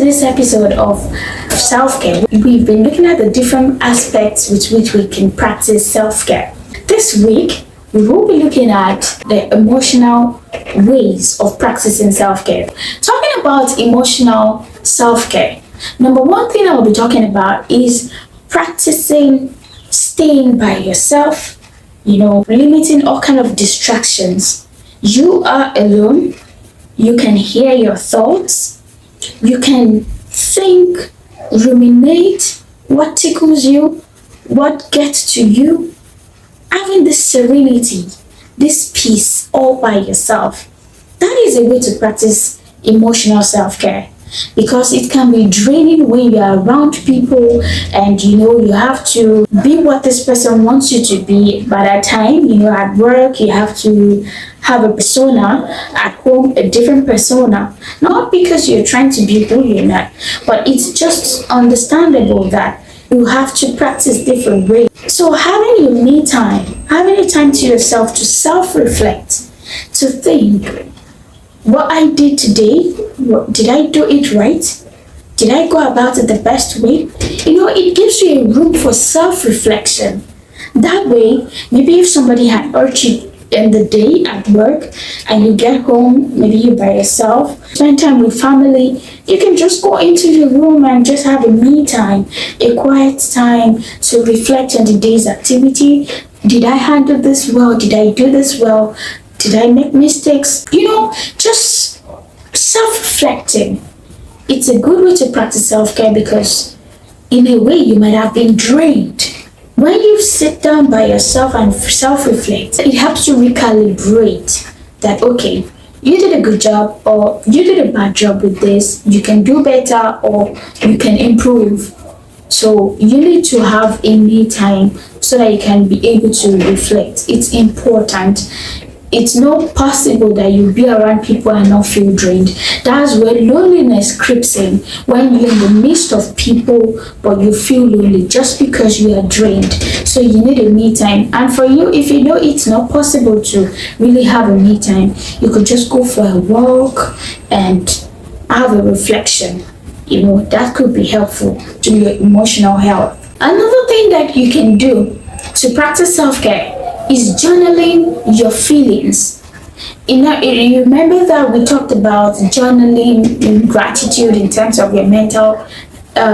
this episode of self-care, we've been looking at the different aspects with which we can practice self-care. This week, we will be looking at the emotional ways of practicing self-care. Talking about emotional self-care, number one thing I will be talking about is practicing staying by yourself, limiting all kind of distractions. You are alone. You can hear your thoughts. You can think, ruminate what tickles you, what gets to you. Having this serenity, this peace all by yourself. That is a way to practice emotional self-care, because it can be draining when you are around people and you have to be what this person wants you to be. By that time, at work, you have to have a persona, at home a different persona. Not because you're trying to be who you're not, but it's just understandable that you have to practice different ways. So having your me time, having a time to yourself to self-reflect, to think, what I did today, did I do it right? Did I go about it the best way? It gives you a room for self-reflection. That way, maybe if somebody had hurt you in the day at work and you get home, maybe you're by yourself, spend time with family, you can just go into your room and just have a me time, a quiet time to reflect on the day's activity. Did I handle this well? Did I do this well? Did I make mistakes? Just self-reflecting. It's a good way to practice self-care because in a way you might have been drained. When you sit down by yourself and self-reflect, it helps you recalibrate that, okay, you did a good job or you did a bad job with this, you can do better or you can improve. So you need to have a me time so that you can be able to reflect. It's important. It's not possible that you be around people and not feel drained. That's where loneliness creeps in, when you're in the midst of people but you feel lonely just because you are drained. So you need a me time. And for you, if you know it's not possible to really have a me time, you could just go for a walk and have a reflection. That could be helpful to your emotional health. Another thing that you can do to practice self-care is journaling your feelings. You remember that we talked about journaling in gratitude in terms of your mental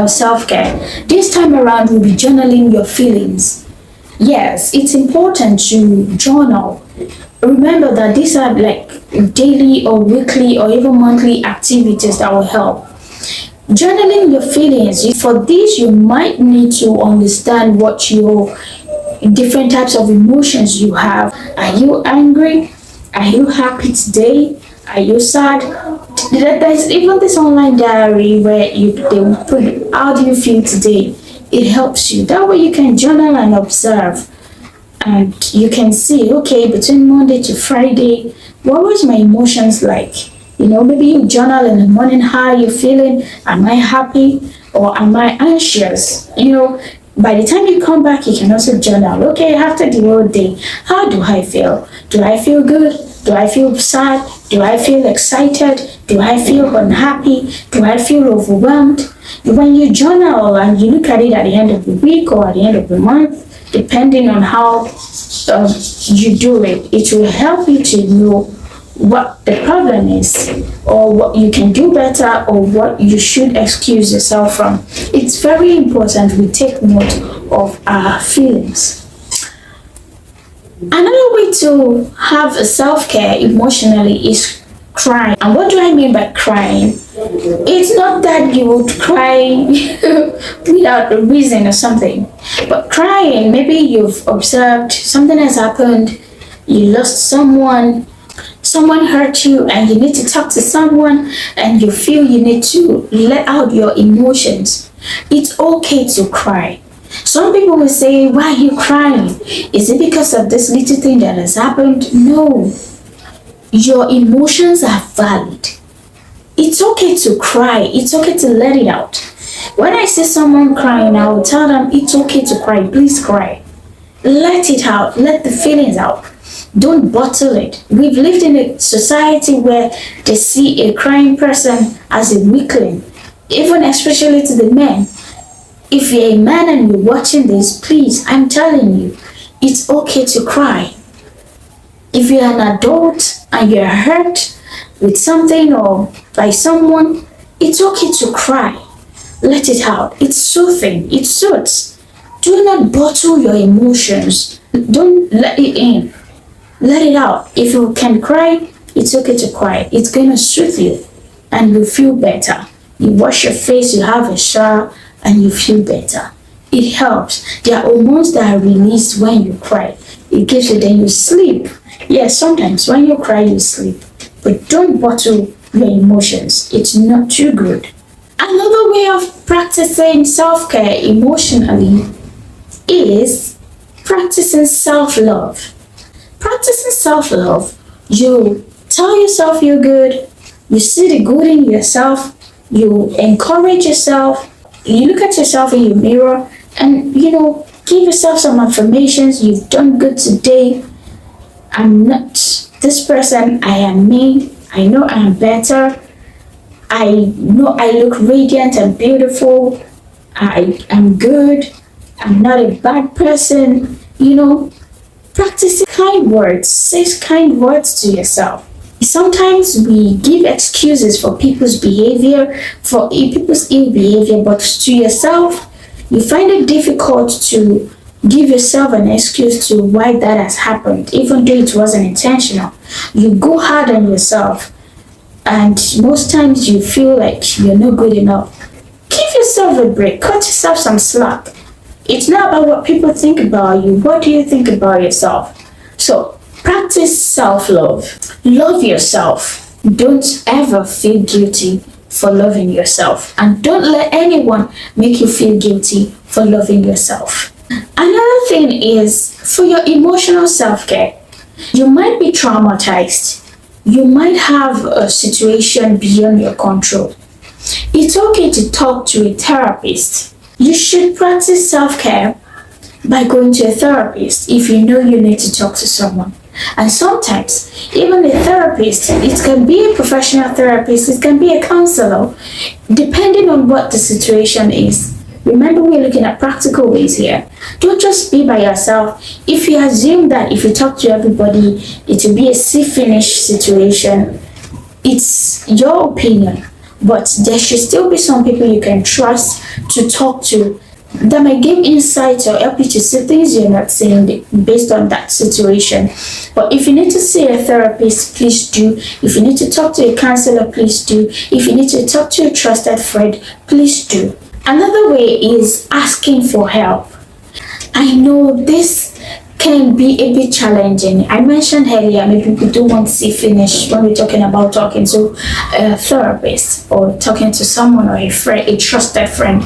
self-care. This time around, we'll be journaling your feelings. Yes, it's important to journal. Remember that these are like daily or weekly or even monthly activities that will help. Journaling your feelings. For this, you might need to understand what your different types of emotions you have. Are you angry? Are you happy today? Are you sad? There's even this online diary where they will put, how do you feel today? It helps you. That way you can journal and observe. And you can see, okay, between Monday to Friday, what was my emotions like? Maybe you journal in the morning, how are you feeling? Am I happy or am I anxious? By the time you come back, you can also journal. Okay, after the whole day, how do I feel? Do I feel good? Do I feel sad? Do I feel excited? Do I feel unhappy? Do I feel overwhelmed? When you journal and you look at it at the end of the week or at the end of the month, depending on how you do it, it will help you to know what the problem is or what you can do better or what you should excuse yourself from. It's very important we take note of our feelings. Another way to have a self-care emotionally is crying. And what do I mean by crying? It's not that you would cry without a reason or something, but crying, maybe you've observed something has happened, you lost someone hurt you and you need to talk to someone and you feel you need to let out your emotions. It's okay to cry. Some people will say, why are you crying? Is it because of this little thing that has happened? No. Your emotions are valid. It's okay to cry. It's okay to let it out. When I see someone crying, I will tell them it's okay to cry. Please cry. Let it out. Let the feelings out. Don't bottle it. We've lived in a society where they see a crying person as a weakling. Even especially to the men. If you're a man and you're watching this, please, I'm telling you, it's okay to cry. If you're an adult and you're hurt with something or by someone, it's okay to cry. Let it out. It's soothing. It soothes. Do not bottle your emotions. Don't let it in. Let it out. If you can cry, it's okay to cry. It's gonna soothe you and you feel better. You wash your face, you have a shower, and you feel better. It helps. There are hormones that are released when you cry. It gives you, then you sleep. Yes, sometimes when you cry, you sleep. But don't bottle your emotions. It's not too good. Another way of practicing self-care emotionally is practicing self-love. Practicing self-love, you tell yourself you're good, you see the good in yourself, you encourage yourself, you look at yourself in your mirror and, give yourself some affirmations. You've done good today. I'm not this person, I am me. I know I am better. I know I look radiant and beautiful. I am good. I'm not a bad person. Practice kind words. Say kind words to yourself. Sometimes we give excuses for people's behavior, for people's ill behavior, but to yourself, you find it difficult to give yourself an excuse to why that has happened, even though it wasn't intentional. You go hard on yourself, and most times you feel like you're not good enough. Give yourself a break. Cut yourself some slack. It's not about what people think about you. What do you think about yourself? So, practice self-love. Love yourself. Don't ever feel guilty for loving yourself. And don't let anyone make you feel guilty for loving yourself. Another thing is for your emotional self-care. You might be traumatized. You might have a situation beyond your control. It's okay to talk to a therapist. You should practice self-care by going to a therapist if you know you need to talk to someone. And sometimes, even a therapist, it can be a professional therapist, it can be a counselor, depending on what the situation is. Remember, we're looking at practical ways here. Don't just be by yourself. If you assume that if you talk to everybody, it will be a see-finish situation, it's your opinion. But there should still be some people you can trust to talk to that might give insights or help you to see things you're not seeing based on that situation. But if you need to see a therapist, please do. If you need to talk to a counselor, please do. If you need to talk to a trusted friend, please do. Another way is asking for help. I know this can be a bit challenging. I mentioned earlier, maybe people don't want to see finish when we're talking about talking to a therapist or talking to someone or a friend, a trusted friend.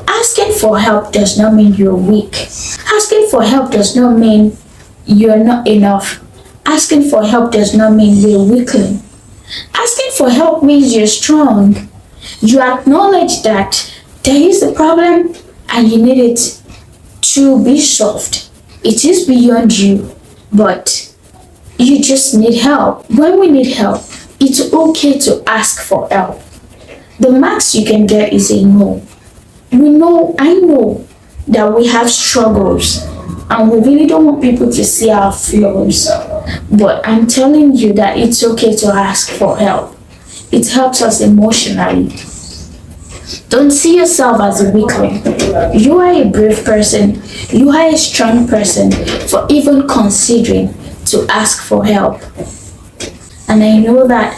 Asking for help does not mean you're weak. Asking for help does not mean you're not enough. Asking for help does not mean you're weakling. Asking for help means you're strong. You acknowledge that there is a problem and you need it to be solved. It is beyond you, but you just need help. When we need help, it's okay to ask for help. The max you can get is a no. I know that we have struggles and we really don't want people to see our flaws. But I'm telling you that it's okay to ask for help. It helps us emotionally. Don't see yourself as a weakling. You are a brave person. You are a strong person for even considering to ask for help. And I know that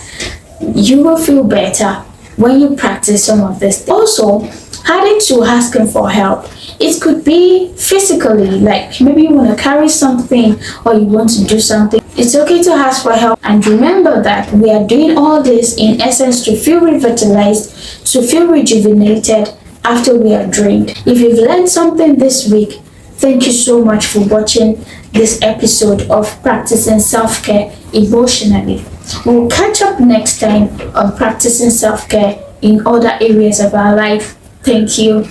you will feel better when you practice some of this. Also, adding to asking for help, it could be physically, like maybe you want to carry something or you want to do something. It's okay to ask for help, and remember that we are doing all this in essence to feel revitalized, to feel rejuvenated after we are drained. If you've learned something this week, thank you so much for watching this episode of Practicing Self-Care Emotionally. We'll catch up next time on practicing self-care in other areas of our life. Thank you.